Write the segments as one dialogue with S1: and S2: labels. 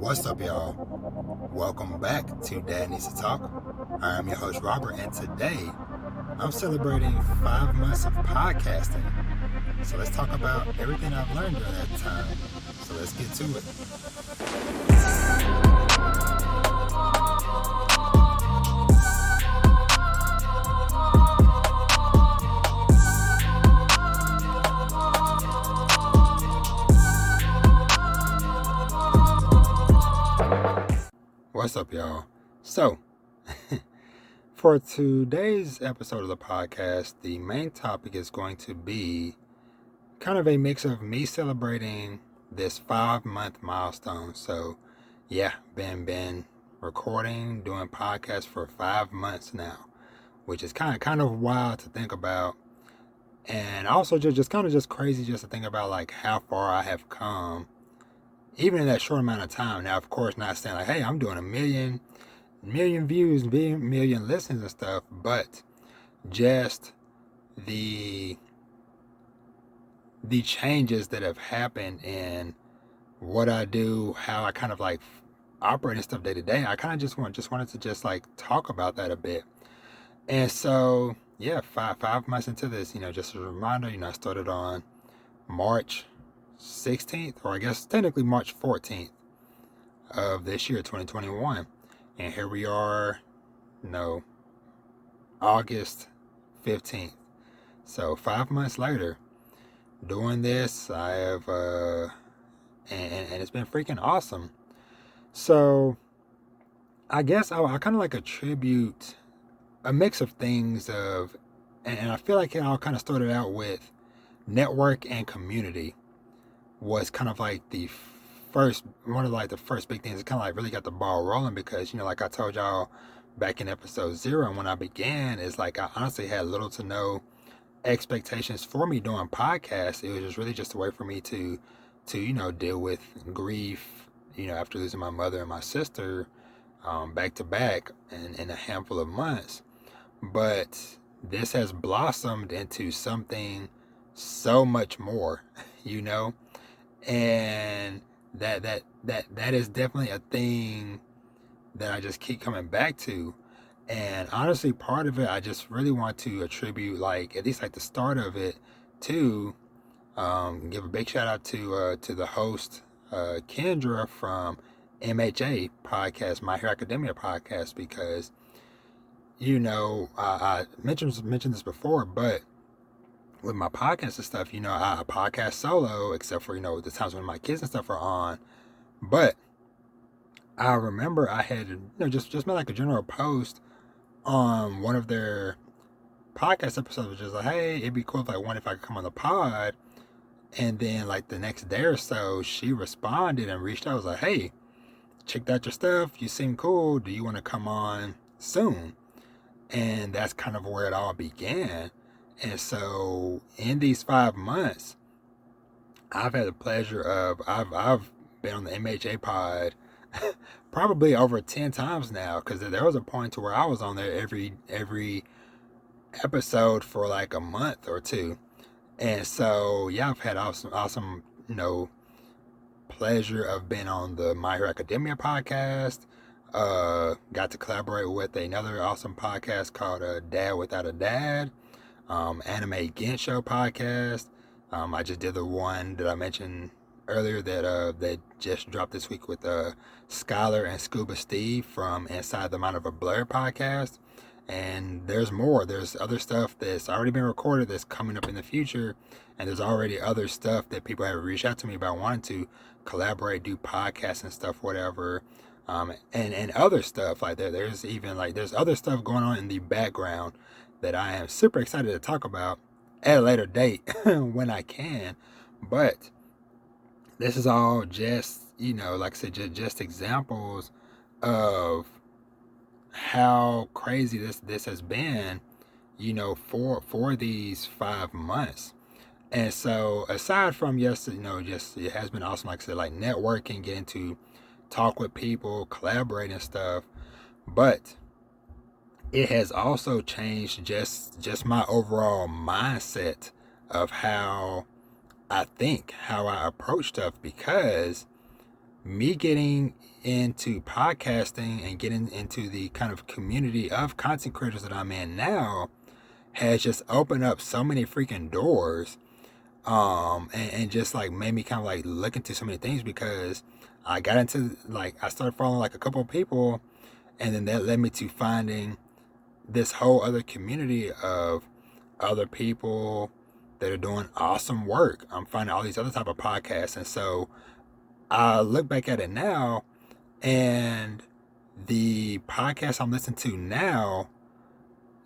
S1: What's up, y'all? Welcome back to Dad Needs to Talk. I am your host, Robert, and today I'm celebrating 5 months of podcasting. So let's talk about everything I've learned during that time. So let's get to it. What's up, y'all? So, for today's episode of the podcast, the main topic is going to be kind of a mix of me celebrating this 5-month milestone. So, yeah, been recording, doing podcasts for 5 months now, which is kind of wild to think about, and also just crazy just to think about like how far I have come, even in that short amount of time. Now, of course, not saying like, hey, I'm doing a million views, million listens and stuff, but just the changes that have happened in what I do, how I kind of like operate and stuff day to day. I kind of just wanted to just like talk about that a bit. And so, yeah, five months into this, just a reminder, I started on March 16th, or I guess technically March 14th of this year, 2021. And here we are, August 15th. So 5 months later, doing this, I have, and it's been freaking awesome. So I guess I kind of like attribute a mix of things and I feel like it all kind of started out with network and community was kind of like one of the first big things that kind of like really got the ball rolling, because like I told y'all back in episode 0 when I began, is like I honestly had little to no expectations for me doing podcasts. It was just really just a way for me to deal with grief, after losing my mother and my sister back to back in a handful of months. But this has blossomed into something so much more, and that is definitely a thing that I just keep coming back to. And honestly, part of it, I just really want to attribute, like, at least like the start of it, to give a big shout out to the host, Kendra from MHA podcast, My Hero Academia podcast, because I mentioned this before, but with my podcast and stuff, I podcast solo, except for the times when my kids and stuff are on. But I remember I had just made like a general post on one of their podcast episodes, which is like, hey, it'd be cool if I could come on the pod. And then like the next day or so, she responded and reached out. I was like, hey, checked out your stuff, you seem cool, do you want to come on soon? And that's kind of where it all began. And so in these 5 months, I've had the pleasure of I've been on the MHA pod probably over 10 times now, because there was a point to where I was on there every episode for like a month or two. And so yeah, I've had awesome pleasure of being on the My Hero Academia podcast. Got to collaborate with another awesome podcast called Dad Without a Dad, Anime Gensho podcast. I just did the one that I mentioned earlier that just dropped this week with Skylar and Scuba Steve from Inside the Mind of a Blur podcast. And there's more. There's other stuff that's already been recorded that's coming up in the future. And there's already other stuff that people have reached out to me about wanting to collaborate, do podcasts and stuff, whatever. And other stuff like that. There's even there's other stuff going on in the background that I am super excited to talk about at a later date when I can. But this is all just, like I said, just examples of how crazy this has been, for these 5 months. And so aside from just it has been awesome, like I said, like networking, getting to talk with people, collaborate and stuff, but it has also changed just my overall mindset of how I think, how I approach stuff, because me getting into podcasting and getting into the kind of community of content creators that I'm in now has just opened up so many freaking doors, and just like made me kind of like look into so many things, because I got into, like, I started following like a couple of people, and then that led me to finding this whole other community of other people that are doing awesome work. I'm finding all these other type of podcasts, and so I look back at it now, and the podcast I'm listening to now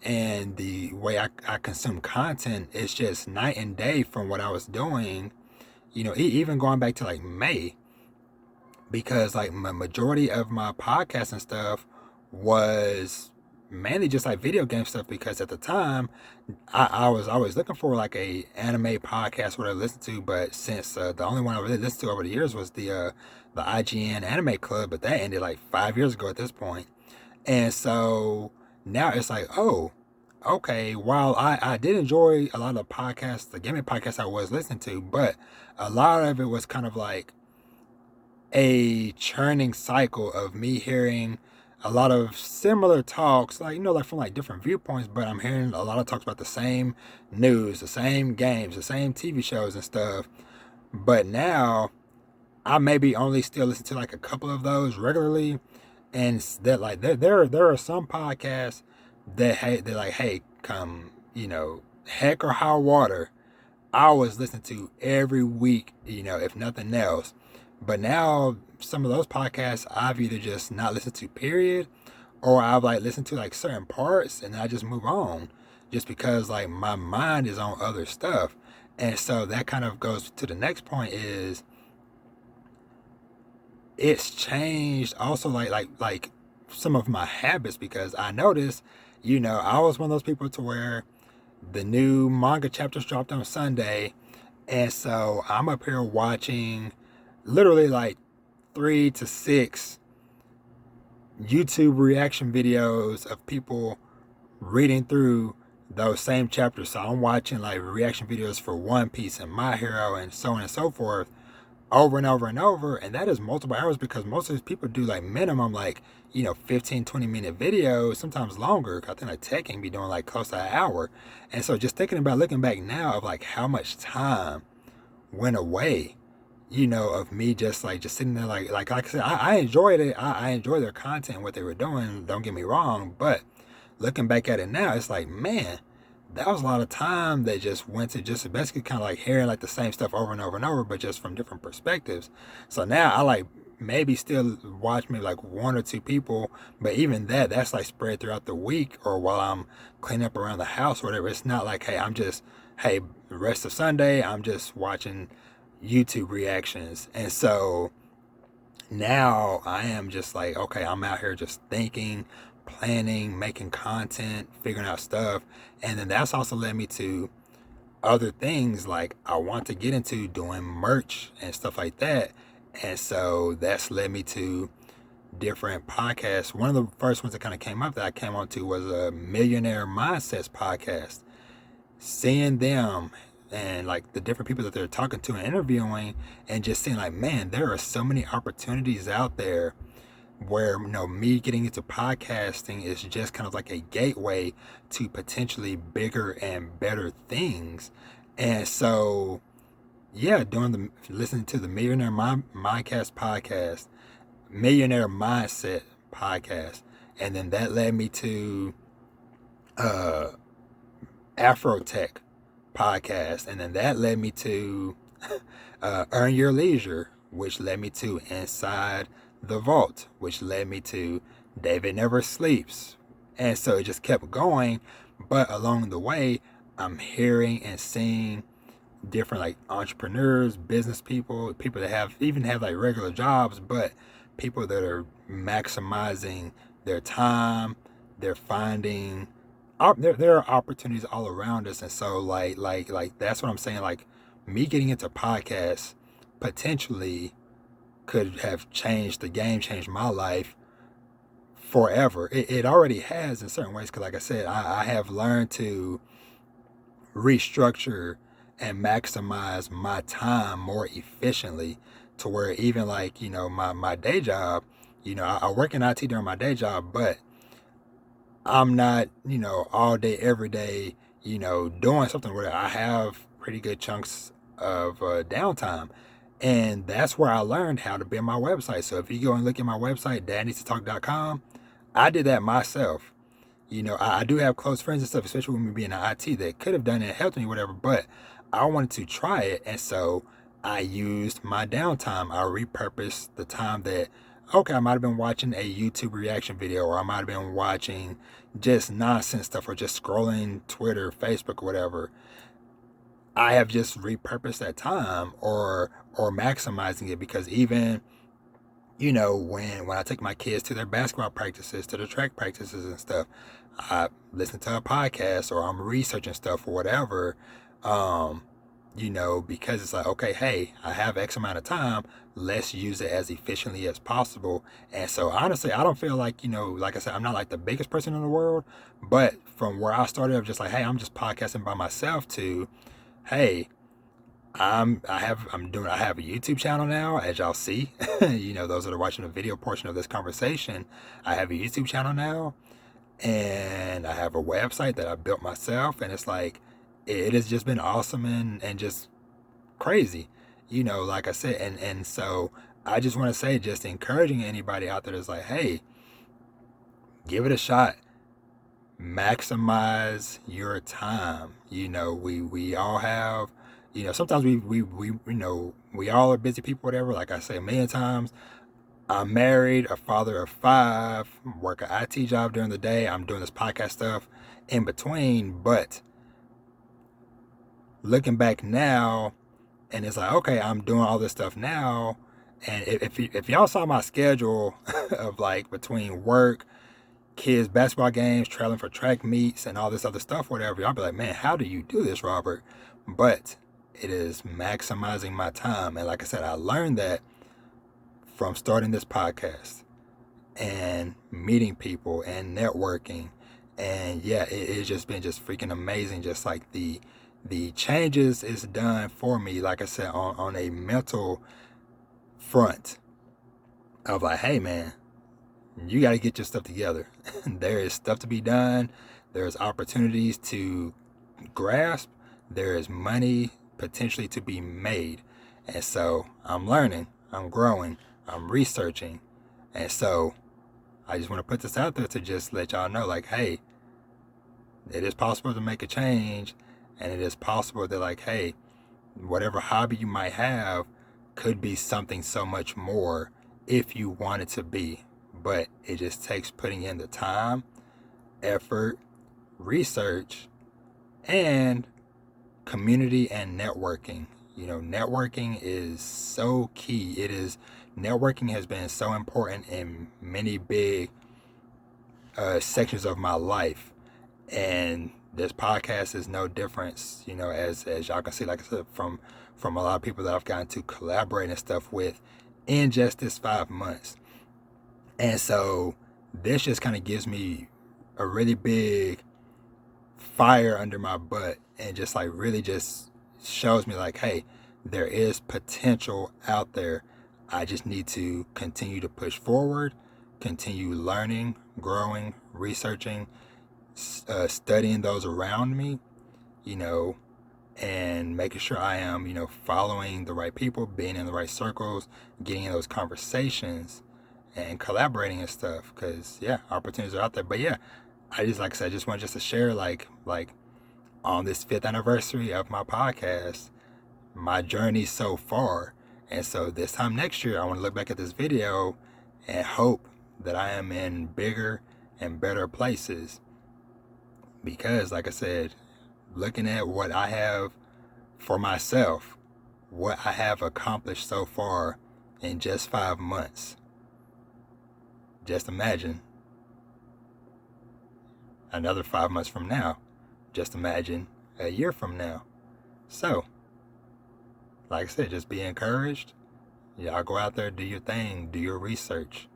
S1: and the way I consume content is just night and day from what I was doing, even going back to like May, because like my majority of my podcast and stuff was mainly just like video game stuff, because at the time I was always looking for like a anime podcast where I listen to, but since the only one I really listened to over the years was the IGN Anime Club, but that ended like 5 years ago at this point. And so now it's like, oh, okay, while I did enjoy a lot of the podcasts, the gaming podcasts I was listening to, but a lot of it was kind of like a churning cycle of me hearing a lot of similar talks, like, like from like different viewpoints, but I'm hearing a lot of talks about the same news, the same games, the same TV shows and stuff. But now I maybe only still listen to like a couple of those regularly, and that like there are some podcasts that, hey, they're like, hey, come, heck or high water, I always listen to every week, if nothing else. But now some of those podcasts I've either just not listened to, period, or I've like listened to like certain parts and I just move on, just because like my mind is on other stuff. And so that kind of goes to the next point, is it's changed also like some of my habits, because I noticed, I was one of those people to where the new manga chapters dropped on Sunday, and so I'm up here watching literally like 3 to 6 YouTube reaction videos of people reading through those same chapters. So I'm watching like reaction videos for One Piece and My Hero and so on and so forth, over and over and over, and that is multiple hours, because most of these people do like minimum like 15-20 minute videos, sometimes longer. I think like Tech can be doing like close to an hour. And so just thinking about, looking back now, of like how much time went away, of me just sitting there, like I said, I enjoyed it. I enjoy their content, what they were doing, don't get me wrong, but looking back at it now, it's like, man, that was a lot of time that just went to just basically kind of like hearing like the same stuff over and over and over, but just from different perspectives. So now I like maybe still watch maybe like 1 or 2 people, but even that's like spread throughout the week, or while I'm cleaning up around the house or whatever. It's not like, hey, the rest of Sunday I'm just watching YouTube reactions. And so now I am just like, okay, I'm out here just thinking, planning, making content, figuring out stuff. And then that's also led me to other things, like I want to get into doing merch and stuff like that. And so that's led me to different podcasts. One of the first ones that kind of came up that I came onto was a Millionaire Mindsets podcast. Seeing them and like the different people that they're talking to and interviewing, and just seeing like, man, there are so many opportunities out there where, me getting into podcasting is just kind of like a gateway to potentially bigger and better things. And so, yeah, listening to the Millionaire Mindcast podcast, Millionaire Mindset podcast, and then that led me to Afrotech podcast, and then that led me to Earn Your Leisure, which led me to Inside the Vault, which led me to David Never Sleeps. And so it just kept going. But along the way, I'm hearing and seeing different like entrepreneurs, business people that have like regular jobs, but people that are maximizing their time. They're finding there are opportunities all around us. And so like that's what I'm saying. Like, me getting into podcasts potentially could have changed the game, changed my life forever. It already has in certain ways, because like I said, I have learned to restructure and maximize my time more efficiently, to where even like, my day job, I work in IT during my day job, but I'm not, all day, every day, doing something where I have pretty good chunks of downtime. And that's where I learned how to build my website. So if you go and look at my website, dadneedstotalk.com, I did that myself. I do have close friends and stuff, especially with me being in IT, that could have done it and helped me, whatever, but I wanted to try it. And so I used my downtime. I repurposed the time that, okay, I might have been watching a YouTube reaction video, or I might have been watching just nonsense stuff, or just scrolling Twitter, Facebook, whatever. I have just repurposed that time, or maximizing it, because even when I take my kids to their basketball practices, to the track practices and stuff, I listen to a podcast, or I'm researching stuff or whatever. Because it's like, okay, hey, I have X amount of time, let's use it as efficiently as possible. And so honestly, I don't feel like, like I said, I'm not like the biggest person in the world, but from where I started, I'm just like, hey, I'm just podcasting by myself, to, hey, I have a YouTube channel now, as y'all see. Those that are watching the video portion of this conversation, I have a YouTube channel now, and I have a website that I built myself, and it's like, it has just been awesome and just crazy, like I said, and so I just want to say, just encouraging anybody out there that's like, hey, give it a shot. Maximize your time. We all have, sometimes we all are busy people, whatever. Like I say a million times, I'm married, a father of 5, work an IT job during the day. I'm doing this podcast stuff in between, but looking back now, and it's like, okay, I'm doing all this stuff now. And if y'all saw my schedule of like between work, kids, basketball games, traveling for track meets, and all this other stuff, whatever, y'all be like, man, how do you do this, Robert? But it is maximizing my time. And like I said, I learned that from starting this podcast and meeting people and networking. And yeah, it's just been just freaking amazing. Just like the changes it's done for me, like I said, on a mental front of like, hey man, you got to get your stuff together. There is stuff to be done. There's opportunities to grasp. There is money potentially to be made. And so I'm learning, I'm growing, I'm researching. And so I just want to put this out there to just let y'all know, like, hey, it is possible to make a change. And it is possible that, like, hey, whatever hobby you might have could be something so much more if you want it to be. But it just takes putting in the time, effort, research, and community and networking. Networking is so key. Networking has been so important in many big sections of my life. And this podcast is no difference, as y'all can see, like I said, from a lot of people that I've gotten to collaborate and stuff with in just this 5 months. And so this just kind of gives me a really big fire under my butt, and just like really just shows me like, hey, there is potential out there. I just need to continue to push forward, continue learning, growing, researching, studying those around me, and making sure I am, following the right people, being in the right circles, getting in those conversations, and collaborating and stuff. Because yeah, opportunities are out there. But yeah, I just, like I said, I just want to share like on this 5th anniversary of my podcast, my journey so far. And so this time next year, I want to look back at this video and hope that I am in bigger and better places. Because like I said, looking at what I have for myself, what I have accomplished so far in just 5 months, just imagine another 5 months from now. Just imagine a year from now. So, like I said, just be encouraged. Y'all go out there, do your thing, do your research.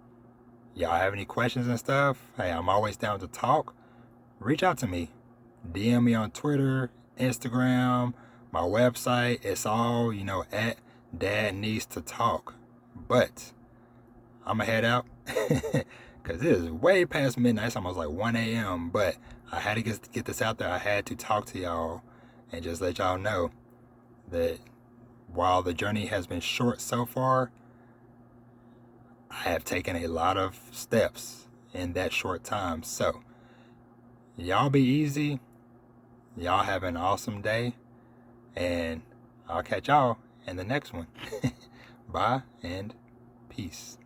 S1: Y'all have any questions and stuff? Hey, I'm always down to talk. Reach out to me. DM me on Twitter, Instagram, my website. It's all, at Dad needs to talk. But I'm going to head out because it is way past midnight. It's almost like 1 a.m. But I had to get this out there. I had to talk to y'all and just let y'all know that while the journey has been short so far, I have taken a lot of steps in that short time. So, y'all be easy. Y'all have an awesome day. And I'll catch y'all in the next one. Bye and peace.